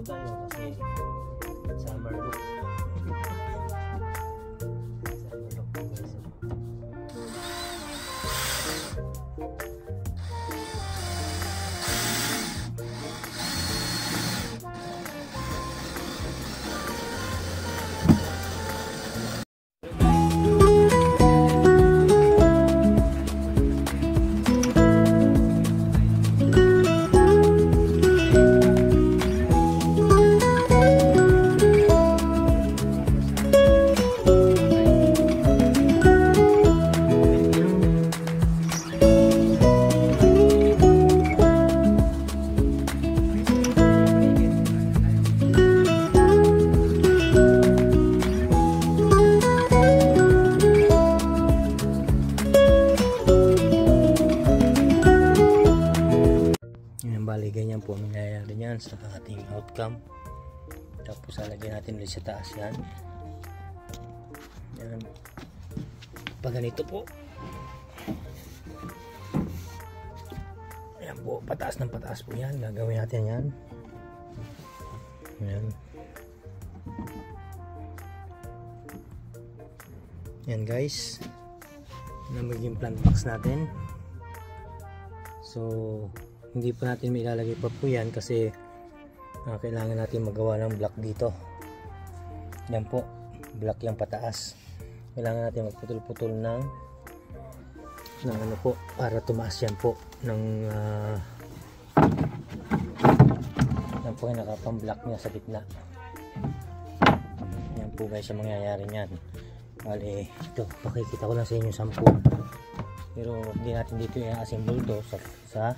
tayo kasi summer look. Summer look po guys. Bali ganyan po mangyayari niyan sa ating outcome. Tapos lalagyan natin ulit sa taas yan. Yan. Pag ganito po, ayan po, pataas ng pataas po yan. Gagawin natin yan. Ayan. Yan guys, na maging plant box natin. So hindi pa natin may ilalagay pa po yan kasi kailangan natin magawa ng block dito. Yan po, block yung pataas. Kailangan natin magputol-putol ng ano po para tumaas yan po ng yan po yung nakapang block niya sa gitna. Yan po guys ang mangyayari niyan. Bali ito, pakikita ko lang sa inyo 10. Pero hindi natin dito i-assemble to sa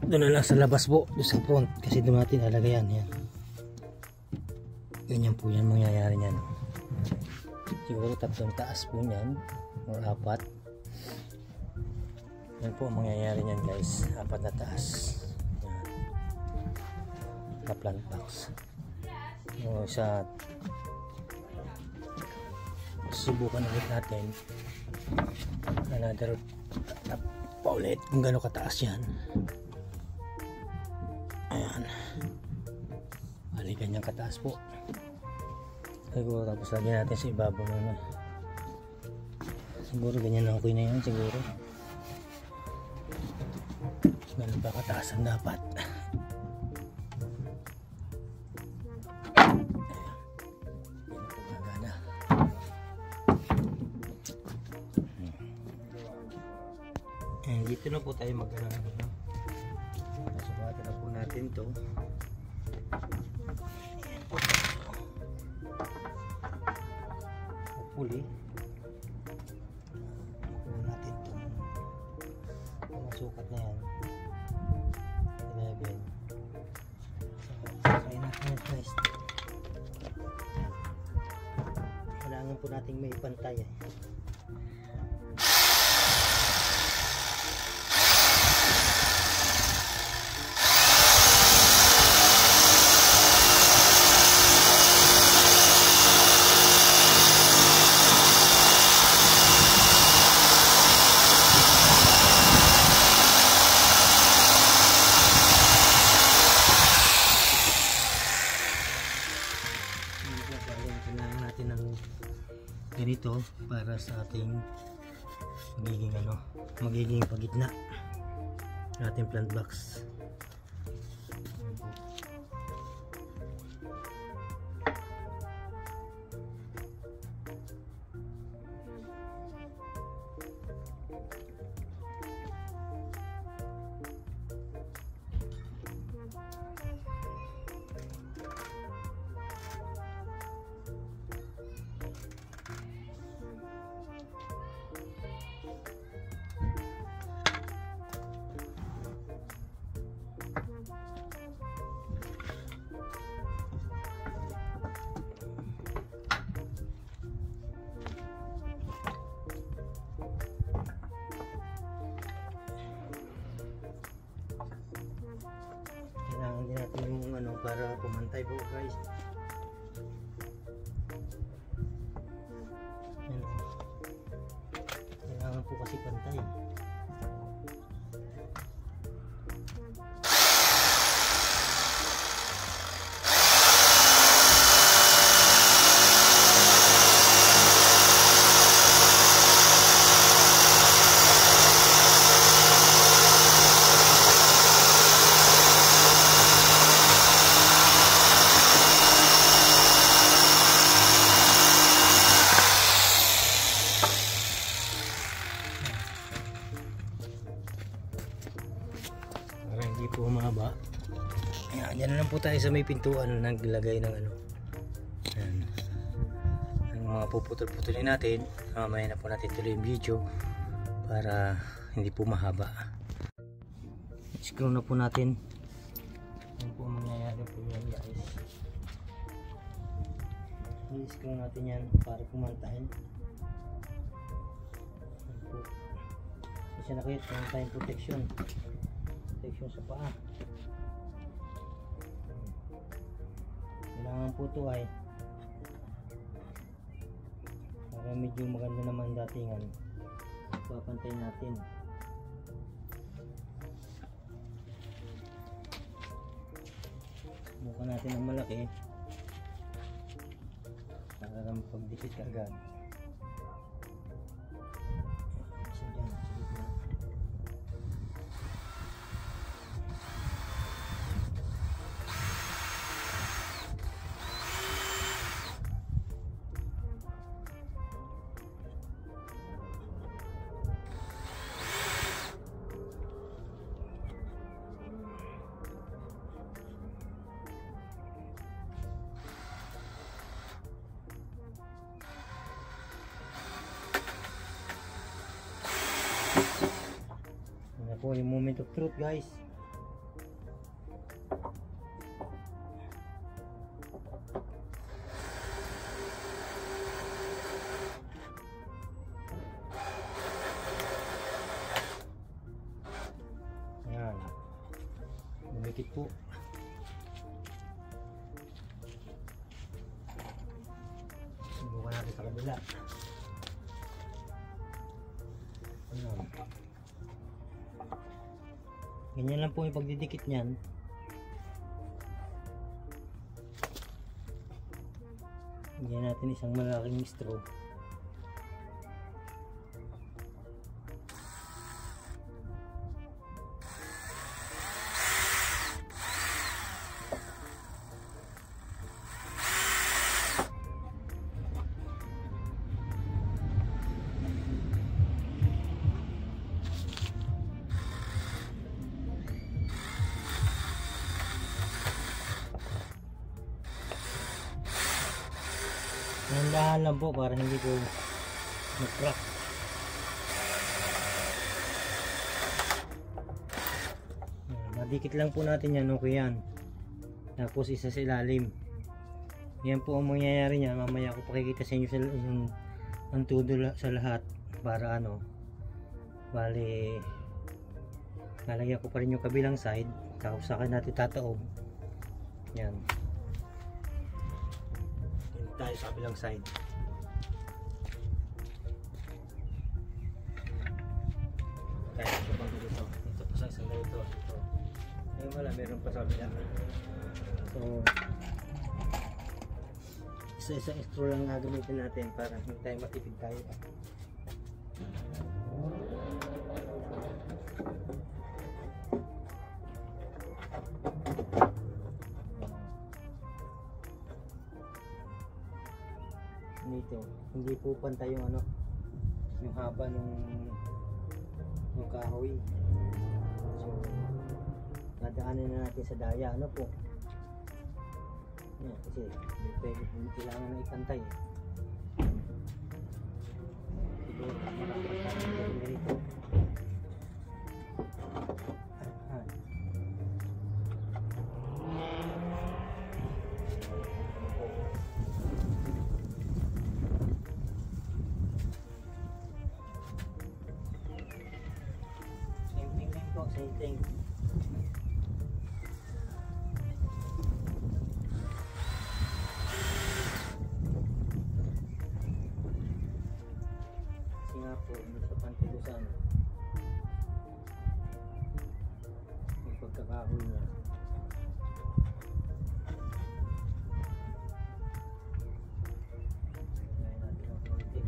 doon na lang sa labas po, doon sa front kasi doon natin alagay yan. Ganyan po yan mangyayari yan. Siguro 3 taas po yan o 4. Yan po ang mangyayari yan guys, 4 na taas yan. Na plant box. O sa subukan ulit natin another paulit kung gano'ng kataas yan. Ayan, bali ganyang kataas po siguro. Tapos lagyan natin sa ibabaw na siguro ganyan na okay na yan siguro. Ganun pa kataas ang dapat. Ayan, dito na po tayo mag-ano. Subukan na po natin to. Hopefully kuha natin to. Masukat na yan 11. Sakay natin yung guys. Kailangan po natin may pantay ganito para sa ating magiging pagitna ng ating plant box. Kailangan din natin yung para pumantay po guys. Kailangan po kasi pantay. po tayo sa may pintuan naglagay ng ano. Ayan. Ang mga puputol-putulin natin. Mamaya na po natin tuloy yung video para hindi po mahaba. Screw na po natin. Yan po ang mangyayari po yan guys. I-screw natin yan para pumantahin. Kasi nakita naman tayong protection sa paa. Kailangan po ito ay para medyo maganda naman datingan, papantay natin. Subukan natin ang malaki para lang pagdikit ka agad. Yan po yung moment of truth guys. Yan. Lumikit po. Subukan natin sa kabila. Ayan. Ganyan lang po yung pagdidikit niyan. Bigyan natin isang malaking straw. Nandahan lang po para hindi po mag-crack. Madikit lang po natin yan, okay yan. Tapos isa sa ilalim. Yan po ang mangyayari niya. Mamaya ko pakikita sa inyo ang todo sa lahat para ano. Bali lalagyan ko pa rin yung kabilang side. Tapos sa akin natin tataob. Yan. Tayo sa kabilang side. Tayo sa pang dito. Ito pa sa isang dito. Ito. Ayun wala, meron pa sa kabila. So, isa-isang straw lang gagamitin natin para hindi tayo matipid tayo. Dito, hindi po pantay yung ano, yung haba ng kahoy. So, dadaanan na natin sa daya, ano po. Yan, kasi hindi kailangan na ipantay. Siguro, marapatan natin ganito. Same thing. Kasi nga po, sa pantilusan yung pagkakahoy niya. Ngayon natin ang konti.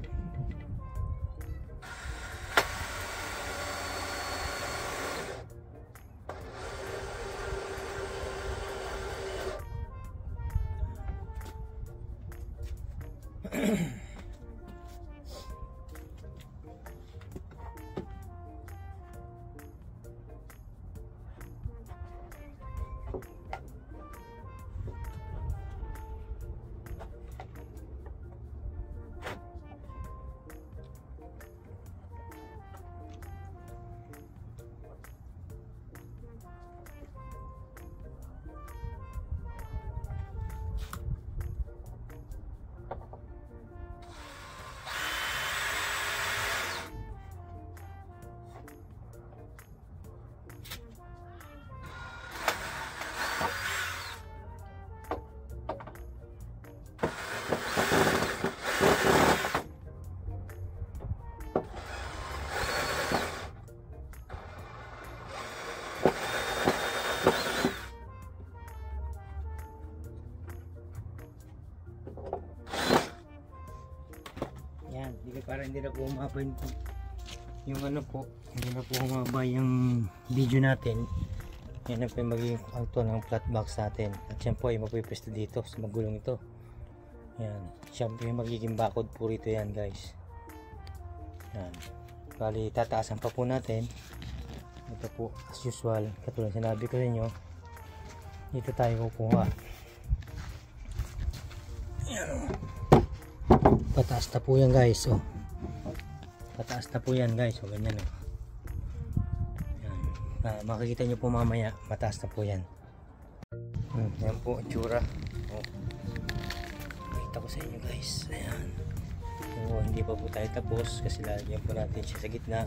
Yan, hindi na po umaba yung ano po, hindi na po umaba yung video natin. Yan na po yung magiging auto ng flat box natin. At yan po ay mapipwesto dito sa magulong ito. Yan, siya po yung magiging bakod po rito yan guys. Yan, bali tataasan pa po natin. Ito po as usual, katulad sinabi ko sa inyo, dito tayo kukuha. Yan. Pataas na po yan guys, oh. Pataas na po yan guys, oh, ganyan, oh. Yan. Makikita nyo po mamaya, mataas na po yan. Yan po, itsura, oh. Makita ko sa inyo guys, ayan. So, hindi pa po tayo tapos kasi lalagyan po natin siya sa gitna.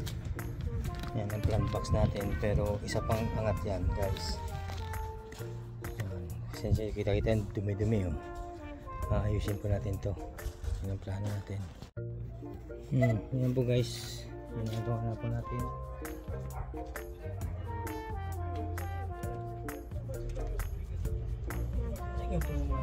Yan ang plant box natin, pero isa pang angat yan guys. Kasi kita-kita yan, dumi-dumi, oh. Ayusin po natin to. Yan ang plano natin. Yan po guys, ginagawa na po natin. Yan po naman.